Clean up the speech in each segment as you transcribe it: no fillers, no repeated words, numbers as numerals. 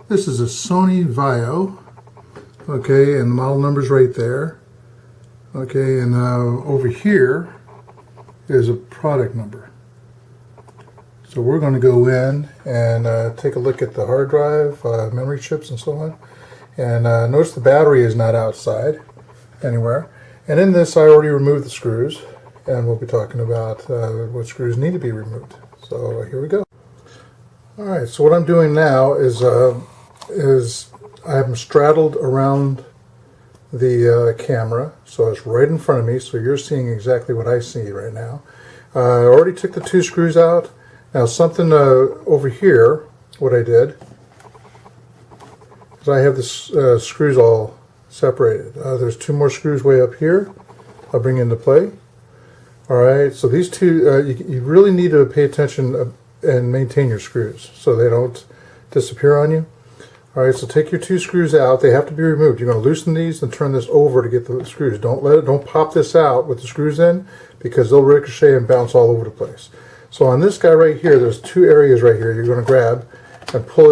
This is a Sony VAIO, okay, and the model number's right there. Okay, and over here is a product number. So we're going to go in and take a look at the hard drive, memory chips, and so on. And notice the battery is not outside anywhere. And in this, I already removed the screws, and we'll be talking about what screws need to be removed. So here we go. All right. So what I'm doing now is I'm straddled around the camera, so it's right in front of me. So you're seeing exactly what I see right now. I already took the two screws out. Now something over here, what I did is I have the screws all separated. There's two more screws way up here I'll bring into play. Alright, so these two, you really need to pay attention and maintain your screws so they don't disappear on you. Alright, so take your two screws out. They have to be removed. You're going to loosen these and turn this over to get the screws. Don't pop this out with the screws in, because they'll ricochet and bounce all over the place. So on this guy right here, there's two areas right here you're going to grab and pull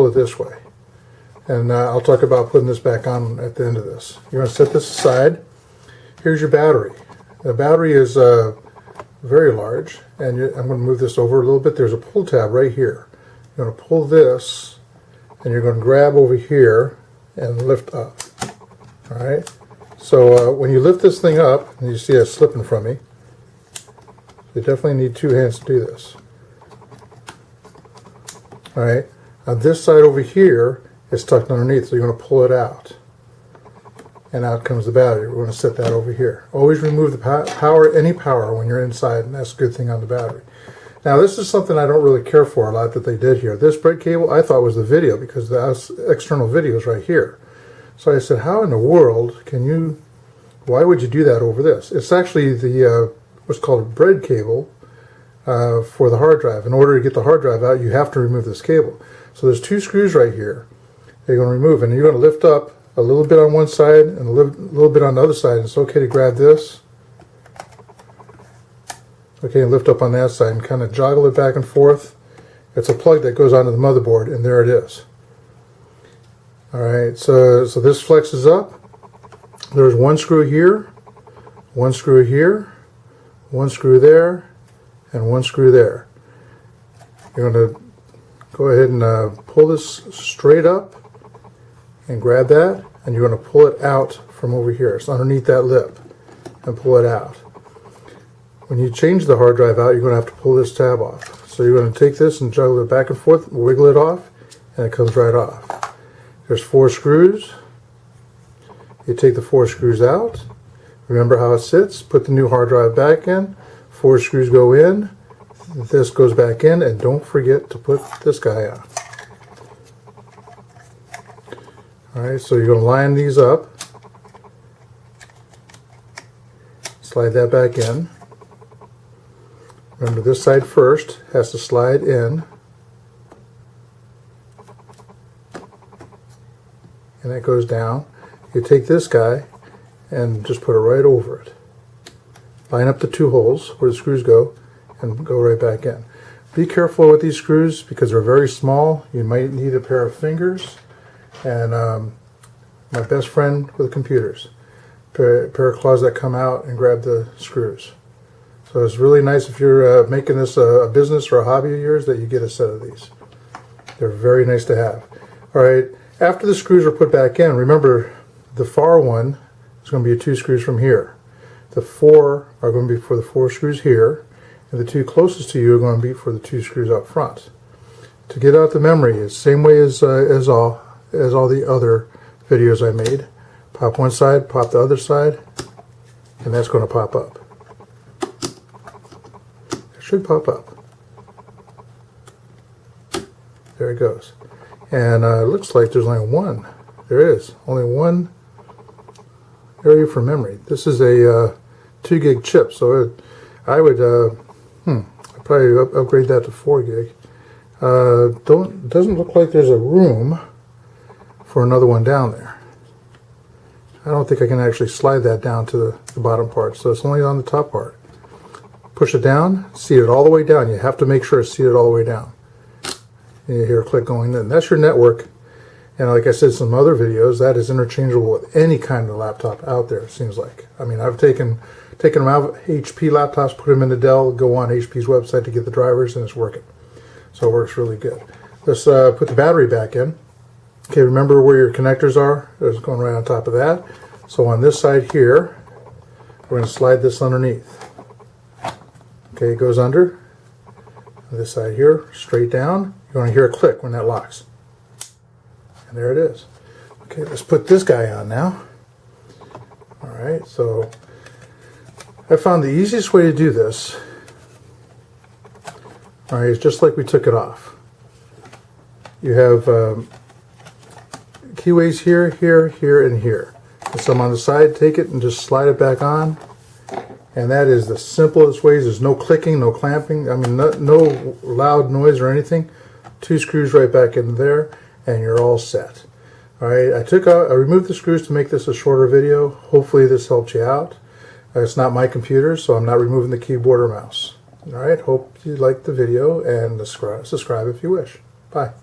it this way. And I'll talk about putting this back on at the end of this. You're going to set this aside. Here's your battery. The battery is very large, and I'm going to move this over a little bit. There's a pull tab right here. You're going to pull this, and you're going to grab over here and lift up. All right. So when you lift this thing up, and you see it slipping from me, you definitely need two hands to do this. All right. Now this side over here is tucked underneath, so you're going to pull it out. And out comes the battery. We're going to set that over here. Always remove the any power when you're inside, and that's a good thing on the battery. Now this is something I don't really care for a lot that they did here. This bread cable I thought was the video, because the external video is right here. So I said, how in the world can you, why would you do that over this? It's actually the what's called a bread cable for the hard drive. In order to get the hard drive out, you have to remove this cable. So there's two screws right here that you're going to remove, and you're going to lift up a little bit on one side and a little bit on the other side. It's okay to grab this. Okay, and lift up on that side and kind of joggle it back and forth. It's a plug that goes onto the motherboard, and there it is. Alright, so this flexes up. There's one screw here, one screw here, one screw there, and one screw there. You're going to go ahead and pull this straight up and grab that, and you're going to pull it out from over here. It's underneath that lip, and pull it out. When you change the hard drive out, you're going to have to pull this tab off. So you're going to take this and juggle it back and forth, wiggle it off, and it comes right off. There's four screws. You take the four screws out. Remember how it sits. Put the new hard drive back in. Four screws go in. This goes back in, and don't forget to put this guy on. Alright, so you're going to line these up. Slide that back in. Remember, this side first has to slide in. And that goes down. You take this guy and just put it right over it. Line up the two holes where the screws go and go right back in. Be careful with these screws because they're very small. You might need a pair of fingers. And my best friend with computers. Pair of claws that come out and grab the screws. So it's really nice if you're making this a business or a hobby of yours that you get a set of these. They're very nice to have. Alright, after the screws are put back in, remember the far one is going to be two screws from here. The four are going to be for the four screws here, and the two closest to you are going to be for the two screws up front. To get out the memory, it's the same way as all the other videos I made. Pop one side, pop the other side, and that's going to pop up. It should pop up. There it goes. And it looks like there's only one. There is only one area for memory. This is a 2 gig chip, so I would I'd probably upgrade that to 4 gig. Doesn't look like there's a room for another one down there. I don't think I can actually slide that down to the bottom part, so it's only on the top part. Push it down, seat it all the way down. You have to make sure it's seated all the way down. You hear a click going in. That's your network And like I said in some other videos, that is interchangeable with any kind of laptop out there, it seems like. I mean, I've taken them out of HP laptops, put them into Dell, go on HP's website to get the drivers, and it's working. So it works really good. Let's put the battery back in. Okay, remember where your connectors are? It's going right on top of that. So on this side here, we're going to slide this underneath. Okay, it goes under. This side here, straight down. You're going to hear a click when that locks. And there it is. Okay, let's put this guy on now. Alright, so I found the easiest way to do this, alright, is just like we took it off. You have keyways here, here, here, and here. And some on the side, take it and just slide it back on. And that is the simplest ways. There's no clicking, no clamping. I mean, no loud noise or anything. 2 screws right back in there, and you're all set. All right, I removed the screws to make this a shorter video. Hopefully this helped you out. It's not my computer, so I'm not removing the keyboard or mouse. All right, hope you liked the video, and subscribe if you wish. Bye.